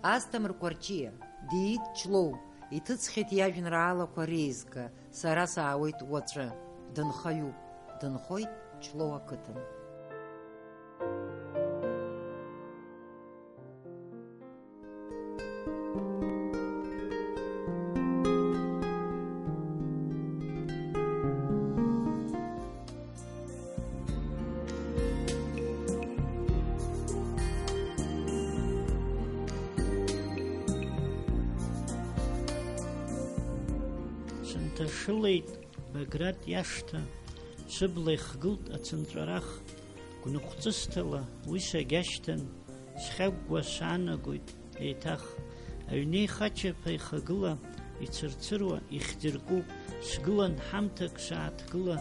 Асҭамыр Қәарчиа, диит Ҷлоу, иҭыҵхьеит иажәеинраалақәа реизга, сара саауеит уаҵәы, дынхаҩуп, дынхоит Ҷлоу ақыҭан. Сынҭашылеит Баграт иашҭа, сыбла ихгылт ацынҵәарах, гәныхәҵысҭала уи сагьашьҭан, схьагәгәа саанагоит еиҭах. Аҩнеи хачаԥа ихагыла, ицырцыруа ихьӡыркуп, сгылан ҳамҭак сааҭгыла,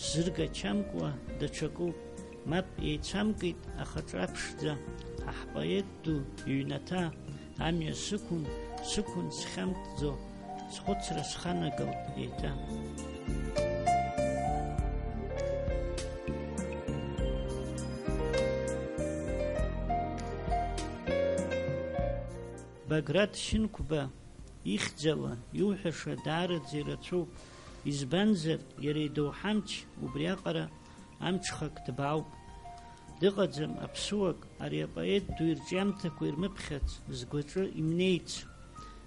сзыргачамкуа даҽакуп. Мап еицамкит ахаҿра ԥшӡа, аҳпоет ду иҩнаҭа, амҩа сықәын схьамҭӡо, схәыцра сханагалт еиҭа. Баграт Шьынқәба ихьӡала иуҳәаша даараӡа ирацәоуп, избанзар иара идоуҳамч убриаҟара амҽхак ҭбаауп. Дыҟаӡам аԥсуак ари апоет ду ирҿиамҭақәа ирмыԥхьац, згәаҿы имнеиц.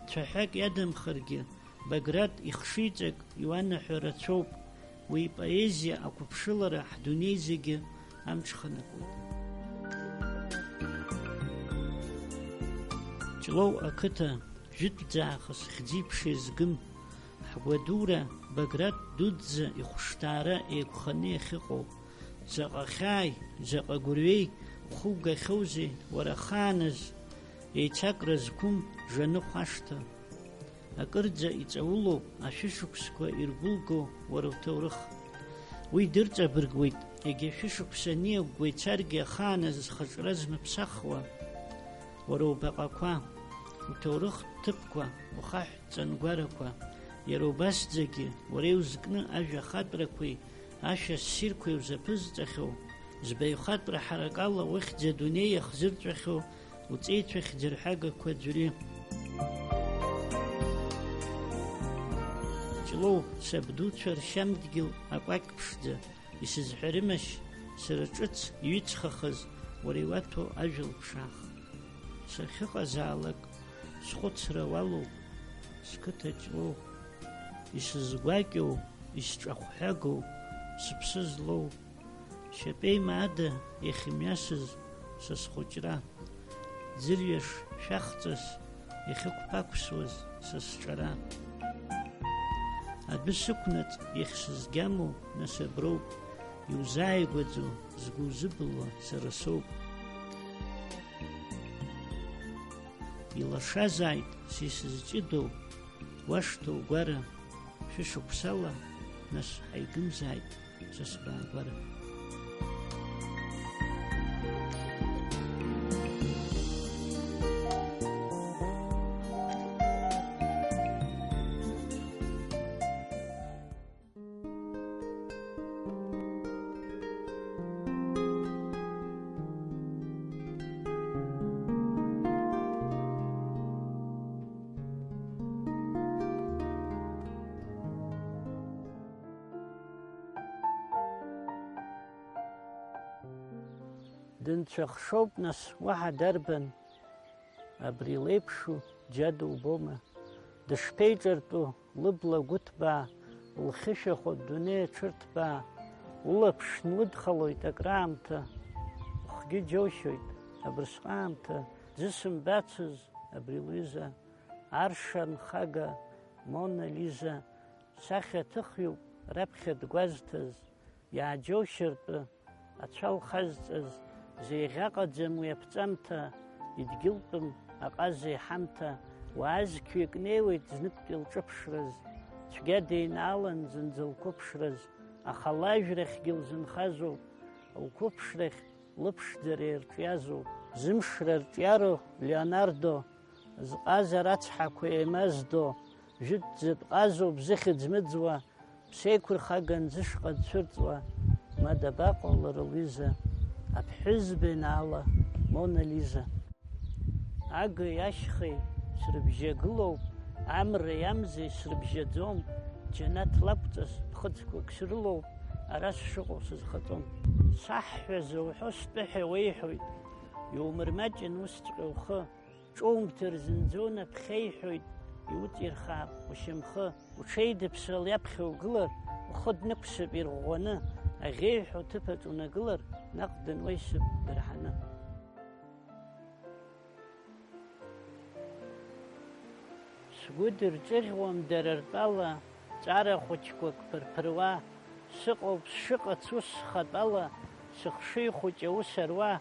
Цәаҳәак иадамхаргьы Баграт ихшыҩҵак иуанаҳәо рацәоуп, уи поезиа ақәыԥшылара ҳдунеи зегьы амҽханакуеит. Ҷлоу ақыҭа жәытәӡаахыс хьӡи-ԥшеи згым, ҳгәадура Баграт дуӡӡа ихәшҭаара еиқәханы иахьыҟоу. Заҟа хьааи, заҟа гәырҩеи ухугахьоузеи уара хааназ, еицакра зқәым Жаныхә ашҭа. Акырӡа иҵаулоуп ашәышықәсқәа иргәылго уара уҭоурых. Уи дырҵабыргуеит, егьа шәышықәса ниакәгәа ицаргьы ахааназ зхаҿра змыԥсахуа уара убаҟақәа, уҭоурых ҭыԥқәа, ухаҳә ҵангәарақәа. Иара убасӡагьы уара иузкны ажәа хатәрақәеи ашәа ссирқәеи узаԥызҵахьоу, збаҩхатәра ҳаракала ухьӡ адунеи иахзырҵәахьоу уҵеицәахь ӡырҳәагақәа ӡәри. Ҷлоу сабдуцәа ршьамдгьыл акәакь ԥшӡа, исызҳәарымашь сара ҿыц иҩыҵхахаз уара иуаҭәоу ажәа лԥшаах. Сахьыҟазаалак схәыцра уалоуп, сқыҭа Ҷлоу, исызгәакьоу, исҿахәҳәагоу, сыԥсы злоу, шьапеима ада иахьымҩасыз са схәыҷра, ӡырҩаш шәахҵас иахьықәԥақәсуаз са сҿара. Адәы сықәнаҵ иахьсызгьамоу насаброуп, иузааигәаӡоу згәы узыбылуа сара соуп. Илашазааит са исызҷыдоу уашҭа угәара, шәышықәсала нас ҳаигымзааит са сбаагәара. Дынцәахшоуп нас уаҳа дарбан, абри леиԥшу џьа дубома, дышԥеиҿартәу лыбла гәыҭбаа, лхьышәахәа дунеи аҽырҭбаа, улаԥш нлыдхалоит акраамҭа, ухгьы џьоушьоит абырсҟаамҭа, дзысымбацыз абри лҩыза, арша нхага Мона Лиза, сахьа ҭыхҩуп раԥхьа дгәазҭаз, иааџьоушьартәы ацәа лхазҵаз, зеиӷьаҟаӡам уи аԥҵамҭа, идгьылтәым аҟаза иҳамҭа, уаазқьҩык неиуеит зныктәи лҿыԥшраз, цәгьа деинаалан зынӡа лқәыԥшраз, аха лажәрахьгьы лзынхазоуп, лқәыԥшрахь лыԥшӡара ирҿиазоуп, зымшра рҿиароу Леонардо, зҟаза рацҳақәа еимаздо, жәытәӡатә ҟазоуп зыхьӡ мыӡуа, ԥсеиқәырхаган зышҟа дцәырҵуа, ма дабаҟоу лара лҩыза, аԥҳәызба еинаала Мона Лиза. агеи ашьхеи срыбжьагылоуп, амреи амзеи срыбжьаӡом, џьанаҭ лакәҵас ԥхыӡқәак срылоуп, ара сшыҟоу сызхаҵом. Саҳҳәаза уҳәо стәыҳәа уеиҳәоит, иумырмаҷын усҵәҟьа ухы, ҿоумҭыр зынӡа унаԥхьеиҳәоит, иуҵирхаап ушьамхы, уҽеидыԥсал иаԥхьа угылар, ухы днықәсып ирӷәӷәаны, аӷьеиҳәа уҭыԥаҿ унагылар, наҟ дынуеисып дырҳаны. Сгәы дырҿыӷьуам дара ртәала, ҵара хәыҷқәак ԥырԥыруа, сыҟоуп сшыҟац ус схатәала, сыхшыҩ хәыҷ аус аруа,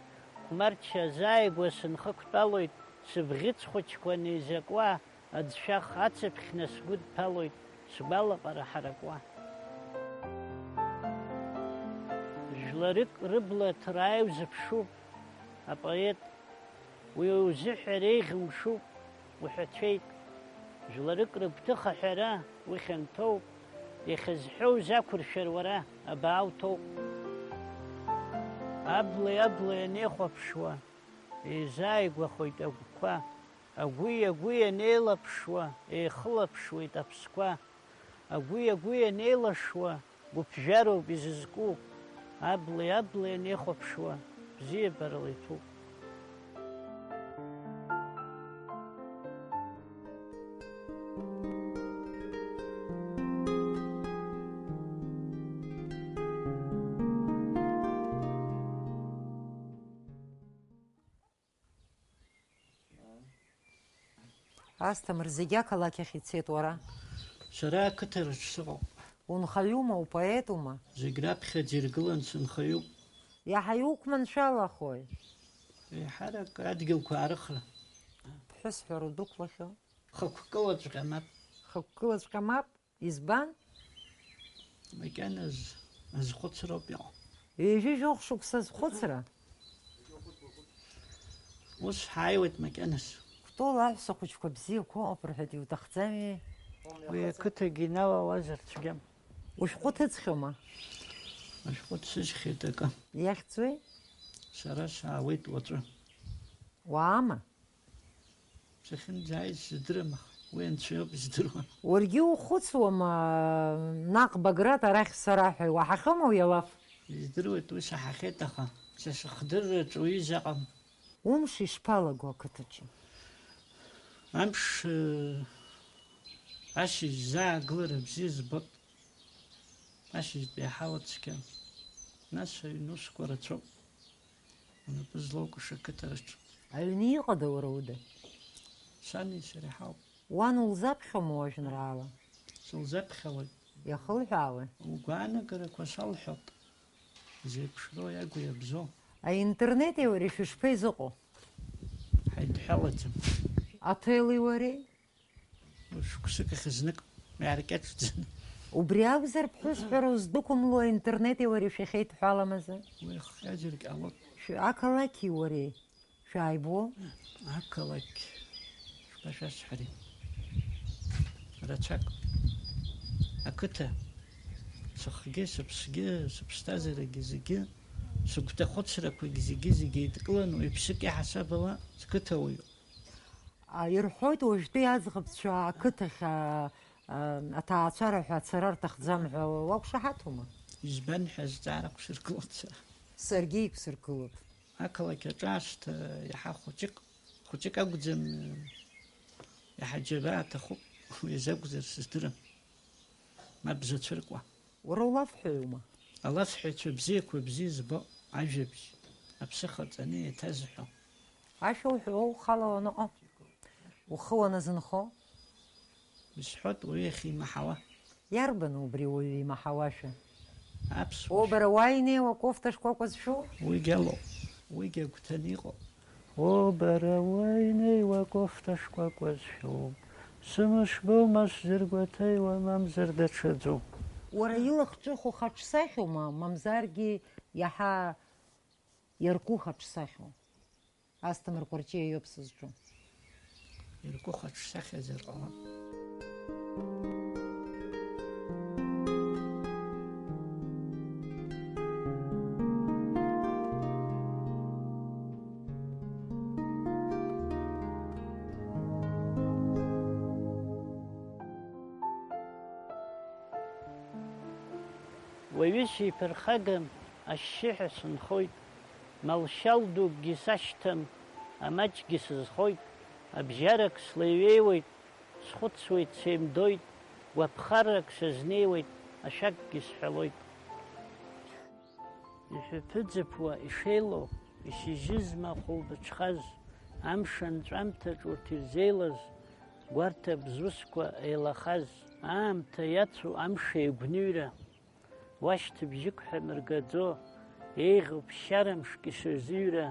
хәмарча азааигәа сынхықәтәалоит, сыбӷьыц хәыҷқәа неизакуа, аӡшәах ацыԥхьны сгәы дҭалоит, сгәалаҟара ҳаракуа. Жәларык рыбла ҭраа иузыԥшуп, апоет, уи узыҳәа реиӷьымшуп, уҳәацәеит. Жәларык рыгәҭыха аҳәара, уи хьанҭоуп, иахьазҳәоу узақәыршәар уара, абаа уҭоуп. Абла ианеихәаԥшуа, еизааигәахоит агәқәа, агәи ианеилаԥшуа, еихылаԥшуеит аԥсқәа, агәи ианеилашуа, гәыԥжәароуп изызку, абла ианеихәаԥшуа, бзиабарала иҭәуп. Асҭамыр, зегьы ақалақь ахь ицеит уара. Сара ақыҭараҿ сыҟоуп. Унхаҩума, упоетума? Зегь раԥхьаӡа иргылан сынхаҩуп. Иаҳа иуқәманшәалахои? Еиҳарак адгьылқәа аарыхра. Ԥҳәысҳәара удәықәлахьоу? Хықәкылаҵәҟьа мап. Хықәкылаҵәҟьа мап? Избан? Макьаназ азхәыцроуп иҟоу. Ҩажәижәохә шықәса зхәыцра? Ус ҳааиуеит макьаназ. Кәтол аҳәса хәыҷқәа бзиақәа ыҟоуп рҳәеит, иуҭахӡами? Уи ақыҭагьы иналалазар цәгьам. Ушәҟәы ҭыҵхьоума? Ашәҟәы дсыжьхьеит акы. Иахьӡуеи? Сара саауеит уаҵәы. Уаама? Сахьынӡааиз сыздырам, аха уи анцәа иоуп издыруа. Уаргьы ухәыцуама наҟ Баграт арахь сара ҳәа, уаҳахьоума уи алаф? Издыруеит, уи саҳахьеит, аха са сыхдырраҿ уи заҟам. Умш ишԥалаго ақыҭаҿы? Амш ашьыжь заагылара бзиа збоит. Ашьыжьтәи аҳауа цқьа. Нас аҩны усқәа рацәоуп. Унапы злоукыша ақыҭараҿ. Аҩны иҟада уара уда? Сани сареи ҳауп. Уан улзаԥхьома уажәеинраала? Сылзаԥхьауеит. Иахылҳәаауеи? Угәаанагарақәа салҳәоит. Зеиԥшроу иагу иабзоу. Аинтернети уареи шәышԥеизыҟоу? Ҳаидҳәалаӡам. Аҭели уареи? Шықәсык ахь знык иааркьаҿӡаны. Убри акәзар ԥҳәысҳәара уздәықәымло аинтернети уареи шәахьеидҳәаламазы? Уи хҟьаџьарк ҟалоит. Ақалақьи уареи шәааибо? Ақалақь шәашәасҳәари. Рацәак. Ақыҭа. Сыхгьы, сыԥсгьы, сыԥсҭазаарагьы зегьы, сыгәҭахәыцрақәагь зегьы еидкыланы уаҩԥсык иаҳасабала сқыҭауаҩуп. Ирҳәоит уажәтәи аӡӷабцәа ақыҭахь аҭаацәара ҳәа ацара рҭахӡам ҳәа, уақәшаҳаҭума? Избан ҳәа азҵаара қәсыргылоит сара. Саргьы иқәсыргылоуп. Ақалақь аҿаасҭа иаҳа хәыҷык акәӡам, иаҳа џьабаа аҭахуп, уи азакәзар сыздырам. Мап зацәыркуа. Уара улафҳәаҩума? Алафҳәаҩцәа бзиақәа бзиа збо ажәабжь, аԥсыха ҵаны еиҭазҳәо. Ашәа уҳәо ухала уаныҟо? Ухы уаназынхо? Исҳәоит уи иахьимаҳауа. Иарбану убри уаҩы имаҳауашәа? Аԥсуа. Бара уа инеиуа кофта шкәакәа зшәу? Уигьы алоуп, уигьы агәҭаны иҟоуп. Бара уа инеиуа кофта шкәакәа зшәу, сымышбоума сзыргәаҭеиуа, мамзар даҽаӡоу. Уара илахҿыху хаҿсахьоума, мамзаргьы иаҳа иарку хаҿсахьоу? Асҭамыр Кәарҷиа иоуп сызҿу. Иарку хаҿсахьазар ҟалап. уаҩы иԥырхагам ашьшьыҳәа сынхоит, малшьал дукгьы сашьҭам, амаҷгьы сызхоит, абжьарак слеиҩеиуеит, схәыцуеит, сеимдоит, гәаԥхарак сызнеиуеит, ашәакгьы сҳәалоит. Иҳәыԥыӡыԥуа ишеилоу, ишьыжьызма хәылбыҽхаз, амш анҵәамҭаҿ урҭ ирзеилаз, гәарҭа бзусқәа еилахаз, аамҭа иацу амш еигәныҩра, уашьҭыбжьык ҳәа мыргаӡо, еиӷьуп шьарамшк ишырзыҩра,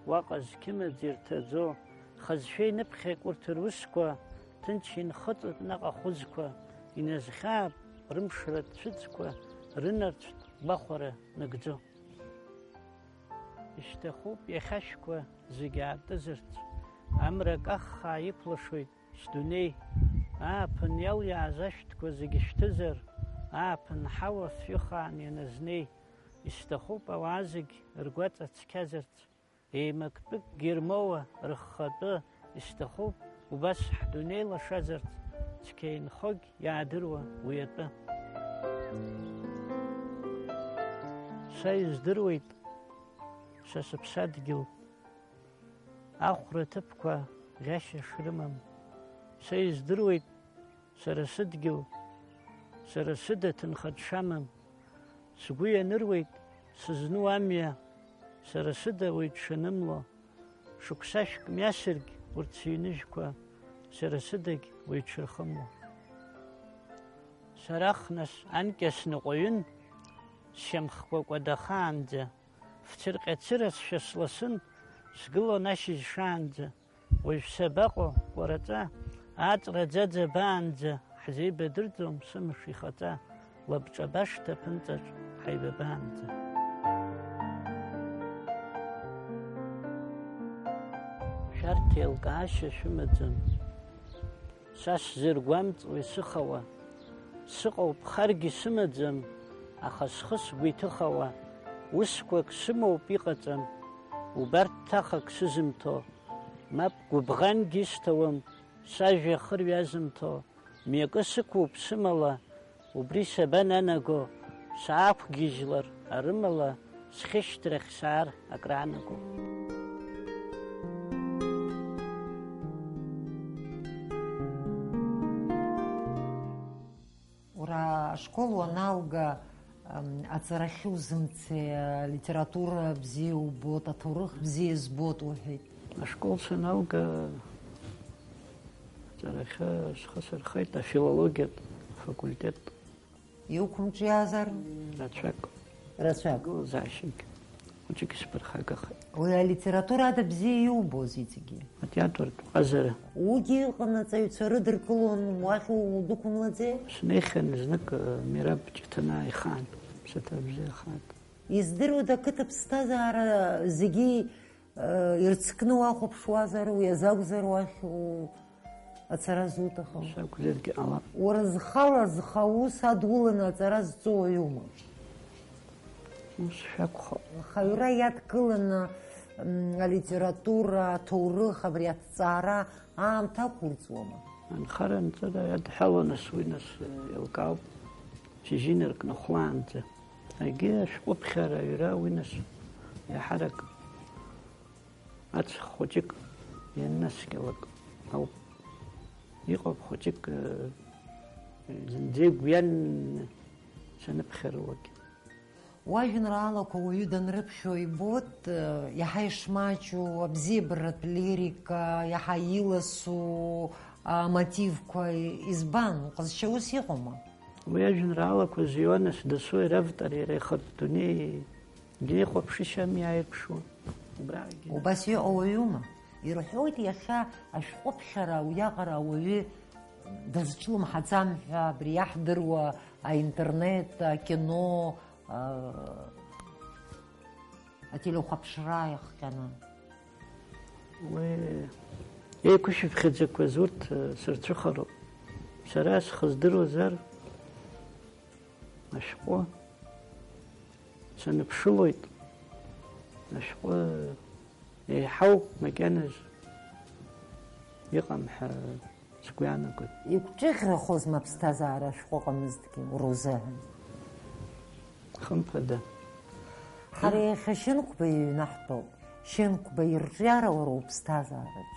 уаҟа зқьымаӡ ирҭаӡо, хазшәа иныԥхьак урҭ русқәа, ҭынч инхыҵып наҟ ахәызқәа, иназхьаап рымшратә цәыӡқәа, рынарцәтә гәахәара нагӡо. Ишьҭахуп иахьашәқәа зегьы аатызарц, амра каххаа иқәлашоит сдунеи, ааԥын иалиааз ашәҭқәа зегьы шәҭызар, ааԥын ҳауа фҩыхаан ианазнеи, исҭахуп ауаа зегь ргәаҵа цқьазарц, еимактәыкгьы ирмоуа рыххатәы, исҭахуп убас ҳдунеи лашазарц, цқьа инхогь иаадыруа уи атәы. Са издыруеит са сыԥсадгьыл, ахәра ҭыԥқәа ӷьашьа шрымам, са издыруеит сара сыдгьыл, сара сыда ҭынха дшамам, сгәы ианыруеит сызну амҩа, сара сыда уаҩ дшанымло, шықәсашәк мҩасыргь урҭ сыҩныжәқәа, сара сыдагь уаҩ дшырхымло. Сара хнас анкьа сныҟәаҩын, сшьамхқәа кәадахаанӡа, фцырҟьацырасшәа сласын, сгылон ашьыжь шаанӡа, уажә сабаҟоу кәараҵа, ааҵра ӡаӡа баанӡа, ҳзеибадырӡом сымш ихаҵа, лабҿабашҭа ԥынҵаҿ ҳаибабаанӡа. Шәарҭ еилкаашьа шәымаӡам, са сзыргәамҵуа исыхауа, сыҟоуп харгьы сымаӡам, аха схы сгәы иҭыхауа, усқәак сымоуп иҟаҵам, убарҭ ҭахак сызымҭо, мап гәыбӷангьы исҭауам, сажәа хырҩ азымҭо, мҩакы сықәуп сымала, убри сабананаго, саақәгьежьлар арымала, схьышьҭрахь саар акраанаго. Ура ашкол уаналга аҵарахьы узымцеи, литература бзиа убот, аҭоурых бзиа збот уҳәеит. Ашкол саналга аҵарахьы схы сырхеит, афилологиатә факультет. Иуқәымҿиаазар? Рацәак. Рацәак. Гәылазаашьагь. Хәыҷык исԥырхагахеит. Уи алитература ада бзиа иубоз иҵегьы. Атеатртә ҟазара. Уигьы ыҟан аҵаҩцәа рыдыркылон, уахь удәықәымлаӡеи? Снеихьан знык Мираб Ҷыҭанаа ихаан, ԥсаҭа бзиа хаан. Издыруада ақыҭа ԥсҭазаара зегьы ирцкны уахәаԥшуазар, уи азакәзар уахь ацара зуҭахым? Сакәзаргьы ҟалап. Уара зхала зха ус адуланы аҵара зҵо уаҩума? Ус шәакәхап. Хаҩра иадкыланы алитература, аҭоурых, абри аҭҵаара аамҭа ақәырҵуама? Анхара анҵара иадҳәалон нас уи нас еилкаауп, шьыжьинарк нахәлаанӡа. Агьи ашәҟәыԥхьара аҩра уи нас иаҳарак аҵх хәыҷык ианнаскьалак ауп. Иҟоуп хәыҷык зынӡа игәҩан саныԥхьаруагь. Уажәеинраалақәа уаҩы данрыԥхьо ибот, иаҳа ишмаҷу абзиабаратә лирика, иаҳа иласу амотивқәа избан, уҟазшьа ус иҟоума? Уи ажәеинраалақәа зиуа нас дасу иравтор иара ихатә дунеи дихәаԥшышьам иааирԥшуа. Убас иҟоу уаҩума? Ирҳәоит иахьа ашәҟәыԥхьара уиаҟара ауаҩы дазҿлымҳаӡам ҳәа, абри иаҳдыруа аинтернет, акино, ателехәаԥшра иахҟьаны. Уи еиқәышәыԥхьаӡақәаз урҭ сырцәыхароуп. Сара схыздыруазар ашәҟәы саныԥшылоит, ашәҟәы еиҳау макьаназ иҟам ҳәа сгәы иаанагоит. Игәҿыӷьрахозма аԥсҭазаара ашәҟәы ыҟамызҭгьы ура узыҳәан? خمفدا خري خشنك بينحطو شنك بيرجع وروب ستازارج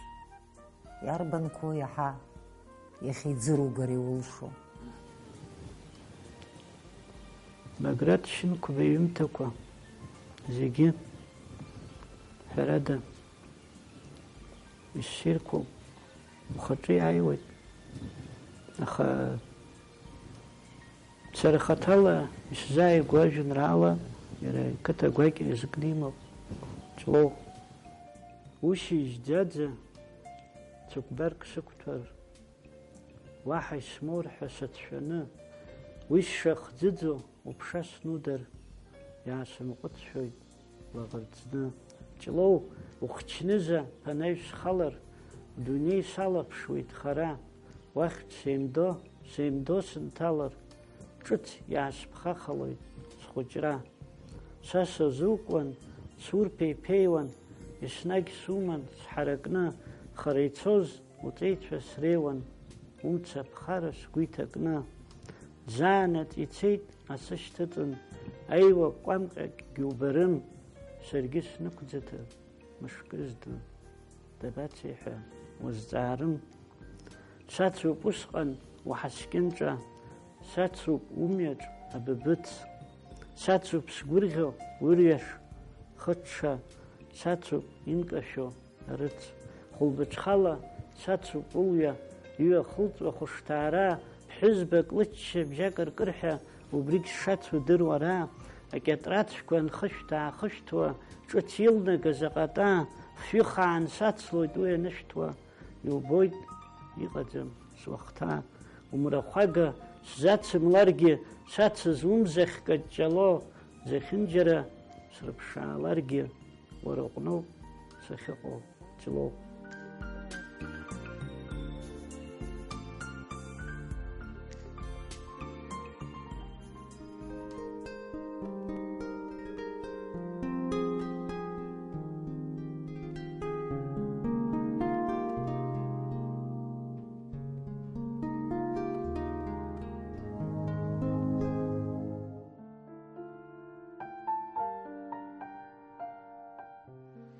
يا ربنكو يا حا يا خي تزرو قري ولشو بقرات شنك بيمتكو زيجي هرادا الشيركو وخطري عيوت أخا سرختالا مش زي قواجن رالا يرى كتا قواجي إزقنيمو جلو وشي جدادزة تكبرك سكتر واحد سمور حسد شنا وش خزدزو وبشاس نودر يا سمقت شوي وغرزنا جلو وخشنزة فنايش خلر دوني سالب شويت خرا وقت سيمدو سنتالر جت ياس بخخلوي سخجرا ساسا زوقوان سور بيوان يسناق سومان سحرقنا خريتوز وطيت فسريوان ومتسا بخارس قويتقنا زانت يتسيت أسشتتن أيوة قامقك جوبرم سرقس نكزتا مشكزدن دباتيحا وزدارم ساتسو بسقن وحسكنجا ساتسو أميج أببت ساتسو بسقورغو وريش خطشا ساتسو إنكشو رت خلبتخالا ساتسو بوليا يو خلط وخشتارا بحزبك لتش بجاكر قرحة وبريك شاتسو درورا أكترات شكوان خشتوا شو تيلنا قزاقاتا فيخا عن ساتسو دوية نشتوا يوبويد يقدم سوقتا ومرخواقا ساتس ملارجي ساتس زومزخ كجلو زخنجرة سربشا لارجي ورقنو سخيقو جلو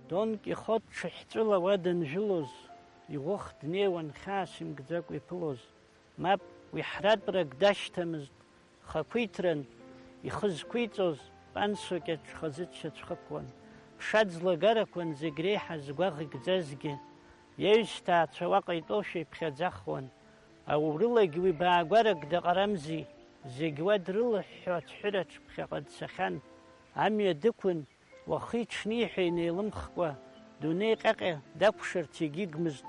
دون كيخوت شحتولا ودن جلوز يوخت نيوان خاسم قداك ويبلوز ماب ويحراد برك داشتمز خاكويترن يخز كويتوز بانسو كت خزتش تخبوان بشادز لغاركوان زيغريحة زغاغي قدازجي يشتا تشواقي توشي بخزاخوان او رلق ويباقوارك دقرمزي زيغواد رلح حوات حرات بخيقاد سخان عمي دكوان وخيت شنيحي نيلمخوا دوني قاقع داكشر تيجيجمز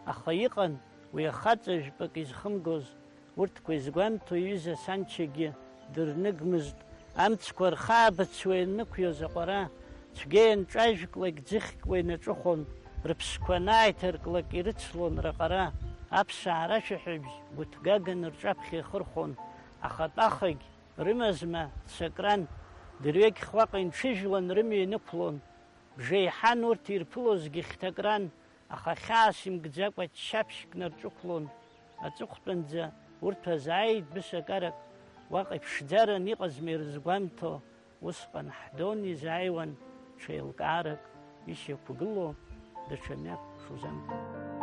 أخيقا ويخاتج بكيز خمجوز ورتكويز قوانتو يوزا سانشيجي درنجمز أمتسكور خابت سوين نكويو زقورا تجين تراجك لك زخك وينجوخون ربسكوانايترك لك يرتسلون رقرا أبسا عراشحبز وتقاقن رجابخي خرخون أخطاخيج رمزما تسكران دريك خواقين شجلن رمي نقلون بجيحان ورتير بلوز جيختقران أخا خاسم قزاق واتشابشك نرجوكلون أتوقتن ذا ورتها زايد بسكارك واقف شدارا نيقز ميرزقوانتو وسقا حدوني زايوان شيل قارك يشي بقلو دشميك شوزان